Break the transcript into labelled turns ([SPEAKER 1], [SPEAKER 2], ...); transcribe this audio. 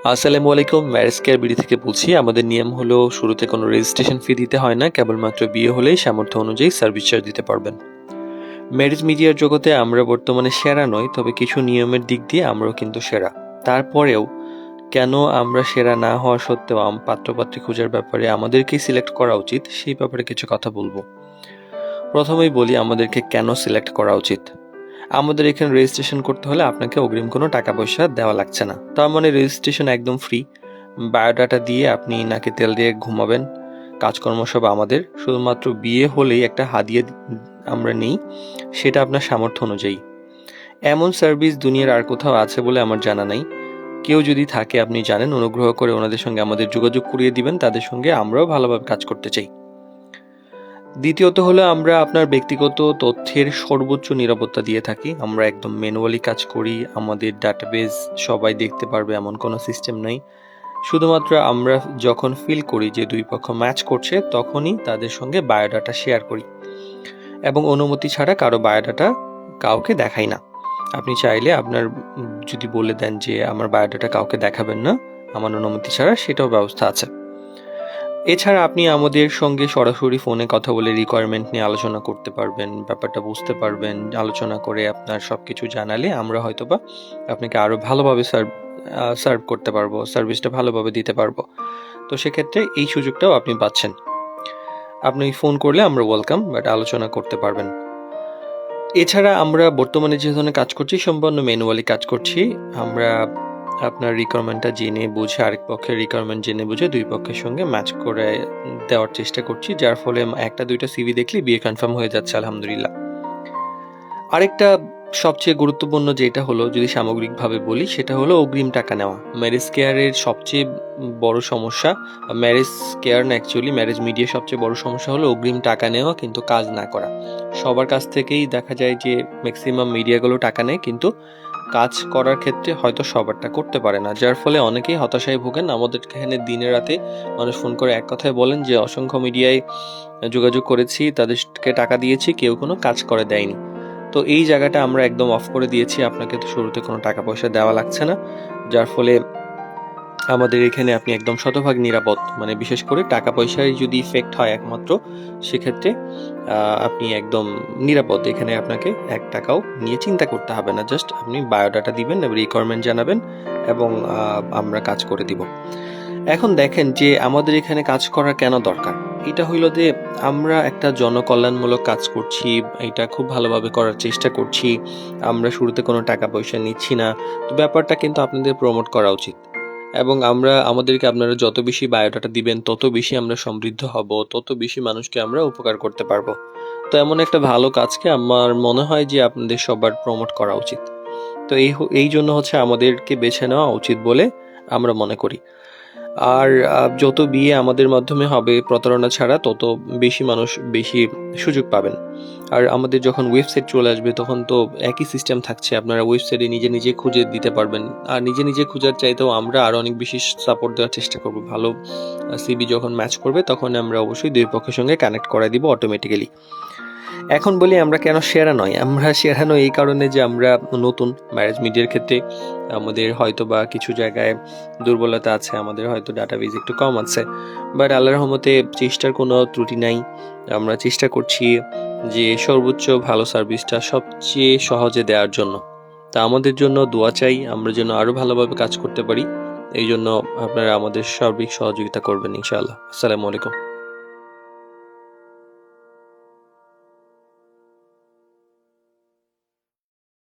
[SPEAKER 1] আসসালামু আলাইকুম, marriage care BD থেকে বলছি। আমাদের নিয়ম হলো শুরুতে কোনো রেজিস্ট্রেশন ফি দিতে হয় না, কেবলমাত্র বিয়ে হলেই সামর্থ্য অনুযায়ী সার্ভিস চার্জ দিতে পারবেন। ম্যারেজ মিডিয়ার জগতে আমরা বর্তমানে সেরা নই, তবে কিছু নিয়মের দিক দিয়ে আমরাও কিন্তু সেরা। তারপরেও কেন আমরা সেরা না হওয়া সত্ত্বেও পাত্রপাত্রী খোঁজার ব্যাপারে আমাদেরকেই সিলেক্ট করা উচিত, সেই ব্যাপারে কিছু কথা বলবো। প্রথমেই বলি আমাদেরকে কেন সিলেক্ট করা উচিত। আমাদের এখানে রেজিস্ট্রেশন করতে হলে আপনাকে অগ্রিম কোনো টাকা পয়সা দেওয়া লাগছে না। তার মানে রেজিস্ট্রেশন একদম ফ্রি। বায়োডাটা দিয়ে আপনি নাকি তেল দিয়ে ঘুমাবেন, কাজকর্ম সব আমাদের। শুধুমাত্র বিয়ে হলেই একটা হাদিয়া আমরা নেই, সেটা আপনার সামর্থ্য অনুযায়ী। এমন সার্ভিস দুনিয়ার আর কোথাও আছে বলে আমার জানা নাই। কেউ যদি থাকে আপনি জানেন, অনুগ্রহ করে ওনাদের সঙ্গে আমাদের যোগাযোগ করিয়ে দিবেন। তাদের সঙ্গে আমরাও ভালোভাবে কাজ করতে চাই। দ্বিতীয়ত হলো আমরা আপনার ব্যক্তিগত তথ্যের সর্বোচ্চ নিরাপত্তা দিয়ে থাকি। আমরা একদম ম্যানুয়ালি কাজ করি। আমাদের ডাটাবেজ সবাই দেখতে পারবে এমন কোনো সিস্টেম নাই। শুধুমাত্র আমরা যখন ফিল করি যে দুই পক্ষ ম্যাচ করছে, তখনই তাদের সঙ্গে বায়োডাটা শেয়ার করি এবং অনুমতি ছাড়া কারো বায়োডাটা কাউকে দেখাই না। আপনি চাইলে আপনার যদি বলে দেন যে আমার বায়োডাটা কাউকে দেখাবেন না আমার অনুমতি ছাড়া, সেটাও ব্যবস্থা আছে। এছাড়া আপনি আমাদের সঙ্গে সরাসরি ফোনে কথা বলে রিকোয়ারমেন্ট নিয়ে আলোচনা করতে পারবেন, ব্যাপারটা বুঝতে পারবেন। আলোচনা করে আপনার সবকিছু জানালে আমরা হয়তোবা আপনাকে আরো ভালোভাবে সার্ভ করতে পারবো, সার্ভিসটা ভালোভাবে দিতে পারবো। তো সেক্ষেত্রে এই সুযোগটাও আপনি পাচ্ছেন। আপনি ফোন করলে আমরা ওয়েলকাম, বাট আলোচনা করতে পারবেন। এছাড়া আমরা বর্তমানে যে ধরনের কাজ করছি সম্পূর্ণ ম্যানুয়ালি কাজ করছি। আমরা আপনার রিকোয়ারমেন্টটা জেনে বুঝে, আরেক পক্ষের রিকোয়ারমেন্ট জেনে বুঝে দুই পক্ষের সঙ্গে ম্যাচ করে দেওয়ার চেষ্টা করছি, যার ফলে একটা দুইটা সিভি দেখলে বিয়ে কনফার্ম হয়ে যাচ্ছে আলহামদুলিল্লাহ। আরেকটা সবচেয়ে গুরুত্বপূর্ণ যেটা হলো, যদি সামগ্রিকভাবে বলি, সেটা হলো অগ্রিম টাকা নেওয়া। ম্যারেজ কেয়ারের সবচেয়ে বড় সমস্যা, ম্যারেজ কেয়ার না অ্যাকচুয়ালি ম্যারেজ মিডিয়ার সবচেয়ে বড় সমস্যা হলো অগ্রিম টাকা নেওয়া কিন্তু কাজ না করা। সবার কাছ থেকেই দেখা যায় যে ম্যাক্সিমাম মিডিয়াগুলো টাকা নেয়, কিন্তু কাজ করার ক্ষেত্রে হয়তো সবারটা করতে পারে না, যার ফলে অনেকেই হতাশায় ভোগেন। আমাদের এখানে দিনে রাতে মানুষ ফোন করে এক কথায় বলেন যে অসংখ্য মিডিয়ায় যোগাযোগ করেছি, তাদেরকে টাকা দিয়েছি, কেউ কোনো কাজ করে দেয়নি। তো এই জায়গাটা আমরা একদম অফ করে দিয়েছি। আপনাকে তো শুরুতে কোনো টাকা পয়সা দেওয়া লাগছে না, যার ফলে আমাদের এখানে আপনি একদম শতভাগ নিরাপদ। মানে বিশেষ করে টাকা পয়সায় যদি ইফেক্ট হয় একমাত্র, সেক্ষেত্রে আপনি একদম নিরাপদ। এখানে আপনাকে 1 টাকাও নিয়ে চিন্তা করতে হবে না। জাস্ট আপনি বায়োডাটা দিবেন এবং রিকোয়ারমেন্ট জানাবেন এবং আমরা কাজ করে দিব। এখন দেখেন যে আমাদের এখানে কাজ করা কেন দরকার। এটা হইল যে আমরা একটা জনকল্যাণমূলক কাজ করছি, এটা খুব ভালোভাবে করার চেষ্টা করছি। আমরা শুরুতে কোনো টাকা পয়সা নিচ্ছি না। তো ব্যাপারটা কিন্তু আপনাদের প্রমোট করা উচিত এবং আমাদেরকে আপনারা যত বেশি বায়োডাটা দিবেন তত বেশি আমরা সমৃদ্ধ হব, তত বেশি মানুষকে আমরা উপকার করতে পারবো। তো এমন একটা ভালো কাজকে আমার মনে হয় যে আপনাদের সবার প্রমোট করা উচিত। তো এই জন্য হচ্ছে আমাদেরকে বেছে নেওয়া উচিত বলে আমরা মনে করি। আর যত বিয়ে আমাদের মাধ্যমে হবে প্রতারণা ছাড়া, তত বেশি মানুষ বেশি সুযোগ পাবেন। আর আমাদের যখন ওয়েবসাইট চলে আসবে তখন তো একই সিস্টেম থাকছে, আপনারা ওয়েবসাইটে নিজে নিজে খুঁজে দিতে পারবেন। আর নিজে নিজে খোঁজার চাইতেও আমরা আরো অনেক বেশি সাপোর্ট দেওয়ার চেষ্টা করব। ভালো সিবি যখন ম্যাচ করবে তখন আমরা অবশ্যই দুই পক্ষের সঙ্গে কানেক্ট করে দিব অটোমেটিক্যালি। এখন বলি আমরা কেন সেরা নয়। আমরা সেরা নই এই কারণে যে আমরা নতুন ম্যারেজ মিডিয়ার ক্ষেত্রে। আমাদের হয়তো বা কিছু জায়গায় দুর্বলতা আছে, আমাদের হয়তো ডাটাবেজ একটু কম আছে, বাট আল্লাহর রহমতে চেষ্টার কোনো ত্রুটি নাই। আমরা চেষ্টা করছি যে সর্বোচ্চ ভালো সার্ভিসটা সবচেয়ে সহজে দেওয়ার জন্য। তা আমাদের জন্য দোয়া চাই, আমরা যেন আরো ভালোভাবে কাজ করতে পারি। এই জন্য আপনারা আমাদের সার্বিক সহযোগিতা করবেন ইনশাআল্লাহ। আসসালামু আলাইকুম।